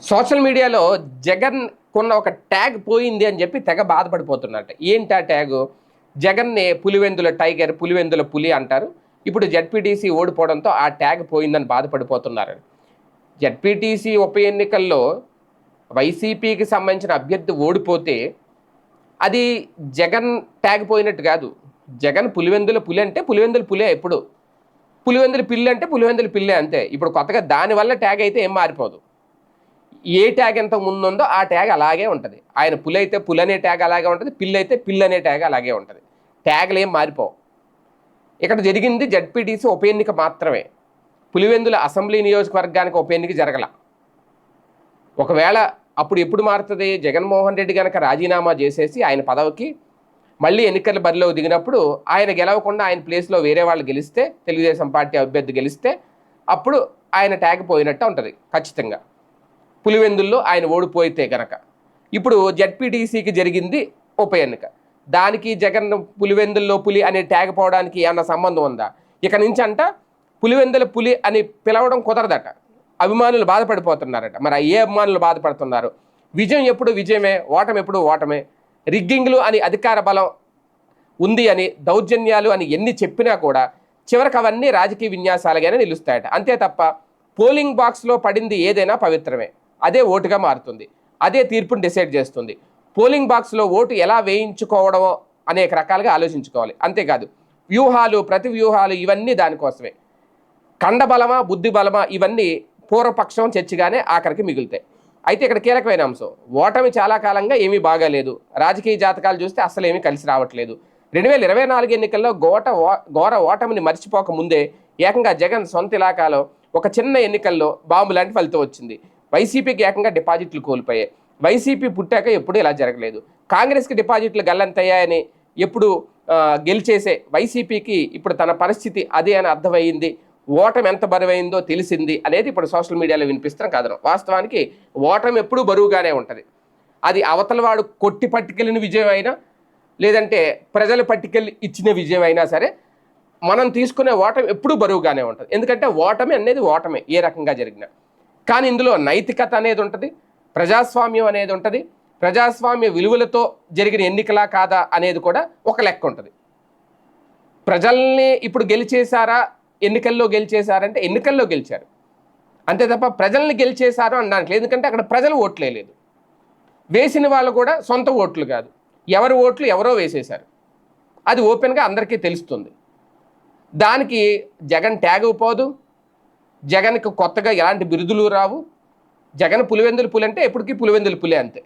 Social మీడియాలో జగన్ కొన్న ఒక ట్యాగ్ పోయింది అని చెప్పి తెగ బాధపడిపోతున్నట్ట. ఏంటి ఆ ట్యాగు? జగన్‌ని పులివెందుల టైగర్, పులివెందుల పులి అంటారు. ఇప్పుడు జడ్పీటీసీ ఓడిపోవడంతో ఆ ట్యాగ్ పోయిందని బాధపడిపోతున్నారు. జడ్పీటీసీ ఉప ఎన్నికల్లో వైసీపీకి సంబంధించిన అభ్యర్థి ఓడిపోతే అది జగన్ ట్యాగ్ పోయినట్టు కాదు. జగన్ పులివెందుల పులి అంటే పులివెందుల పులే ఎప్పుడు. పులివెందుల పిల్లి అంటే పులివెందుల పిల్లే అంతే. ఇప్పుడు కొత్తగా దానివల్ల ట్యాగ్ అయితే ఏం మారిపోదు. ఏ ట్యాగ్ ఎంత ముందుందో ఆ ట్యాగ్ అలాగే ఉంటుంది. ఆయన పులి అయితే పులి అనే ట్యాగ్ అలాగే ఉంటుంది, పిల్లి అయితే పిల్లి అనే ట్యాగ్ అలాగే ఉంటుంది. ట్యాగ్లు ఏం మారిపోవు. ఇక్కడ జరిగింది జడ్పీటీసీ ఉప ఎన్నిక మాత్రమే. పులివెందుల అసెంబ్లీ నియోజకవర్గానికి ఉప ఎన్నిక జరగల. ఒకవేళ అప్పుడు ఎప్పుడు మారుతుంది? జగన్మోహన్ రెడ్డి కనుక రాజీనామా చేసేసి ఆయన పదవికి మళ్ళీ ఎన్నికల బరిలో దిగినప్పుడు ఆయన గెలవకుండా ఆయన ప్లేస్లో వేరే వాళ్ళు గెలిస్తే, తెలుగుదేశం పార్టీ అభ్యర్థి గెలిస్తే అప్పుడు ఆయన ట్యాగ్ పోయినట్టు ఉంటుంది ఖచ్చితంగా. పులివెందుల్లో ఆయన ఓడిపోయితే గనక. ఇప్పుడు జడ్పీటీసీకి జరిగింది ఉప ఎన్నిక. దానికి జగన్ పులివెందుల్లో పులి అనే ట్యాగ్ పోవడానికి ఏమన్నా సంబంధం ఉందా? ఇక నుంచి అంట పులివెందుల పులి అని పిలవడం కుదరదట. అభిమానులు బాధపడిపోతున్నారట. మరి ఏ అభిమానులు బాధపడుతున్నారు? విజయం ఎప్పుడు విజయమే, ఓటమి ఎప్పుడు ఓటమే. రిగ్గింగ్లు అని అధికార బలం ఉంది అని, దౌర్జన్యాలు అని ఎన్ని చెప్పినా కూడా చివరికి అవన్నీ రాజకీయ విన్యాసాలుగానే నిలుస్తాయట. అంతే తప్ప పోలింగ్ బాక్స్లో పడింది ఏదైనా పవిత్రమే. అదే ఓటుగా మారుతుంది. అదే తీర్పుని డిసైడ్ చేస్తుంది. పోలింగ్ బాక్స్లో ఓటు ఎలా వేయించుకోవడమో అనేక రకాలుగా ఆలోచించుకోవాలి. అంతేకాదు వ్యూహాలు, ప్రతి వ్యూహాలు ఇవన్నీ దానికోసమే. కండబలమా బుద్ధి బలమా ఇవన్నీ పూర్వపక్షం చర్చగానే ఆఖరికి మిగులుతాయి. అయితే ఇక్కడ కీలకమైన అంశం, ఓటమి చాలా కాలంగా ఏమీ బాగాలేదు. రాజకీయ జాతకాలు చూస్తే అసలు ఏమీ కలిసి రావట్లేదు. 2024 ఎన్నికల్లో ఘోర ఓటమిని మర్చిపోక ముందే ఏకంగా జగన్ సొంత ఇలాకాలో ఒక చిన్న ఎన్నికల్లో బాంబు లాంటి ఫలితం వచ్చింది. వైసీపీకి ఏకంగా డిపాజిట్లు కోల్పోయాయి. వైసీపీ పుట్టాక ఎప్పుడూ ఇలా జరగలేదు. కాంగ్రెస్కి డిపాజిట్లు గల్లంతయ్యాయని ఎప్పుడు గెలిచేసే వైసీపీకి ఇప్పుడు తన పరిస్థితి అదే అని అర్థమైంది. ఓటమి ఎంత బరువైందో తెలిసింది అనేది ఇప్పుడు సోషల్ మీడియాలో వినిపిస్తున్న కథనం. వాస్తవానికి ఓటమి ఎప్పుడూ బరువుగానే ఉంటుంది. అది అవతల వాడు కొట్టి పట్టుకెళ్ళిన విజయం అయినా, లేదంటే ప్రజలు పట్టుకెళ్ళి ఇచ్చిన విజయం అయినా సరే, మనం తీసుకునే ఓటమి ఎప్పుడూ బరువుగానే ఉంటుంది. ఎందుకంటే ఓటమి అనేది ఓటమే ఏ రకంగా జరిగినా. కానీ ఇందులో నైతికత అనేది ఉంటుంది, ప్రజాస్వామ్యం అనేది ఉంటుంది. ప్రజాస్వామ్య విలువలతో జరిగిన ఎన్నికలా కాదా అనేది కూడా ఒక లెక్క ఉంటుంది. ప్రజల్ని ఇప్పుడు గెలిచేశారా, ఎన్నికల్లో గెలిచేశారంటే ఎన్నికల్లో గెలిచారు అంతే తప్ప ప్రజల్ని గెలిచేశారు అనడానికి లేదు. ఎందుకంటే అక్కడ ప్రజలు ఓట్లేదు. వేసిన వాళ్ళు కూడా సొంత ఓట్లు కాదు, ఎవరి ఓట్లు ఎవరో వేసేశారు. అది ఓపెన్గా అందరికీ తెలుస్తుంది. దానికి జగన్ ట్యాగ్ పోదు, జగన్కి కొత్తగా ఎలాంటి బిరుదులు రావు. జగన్ పులివెందుల పులి అంటే ఎప్పటికీ పులివెందుల పులి అంతే.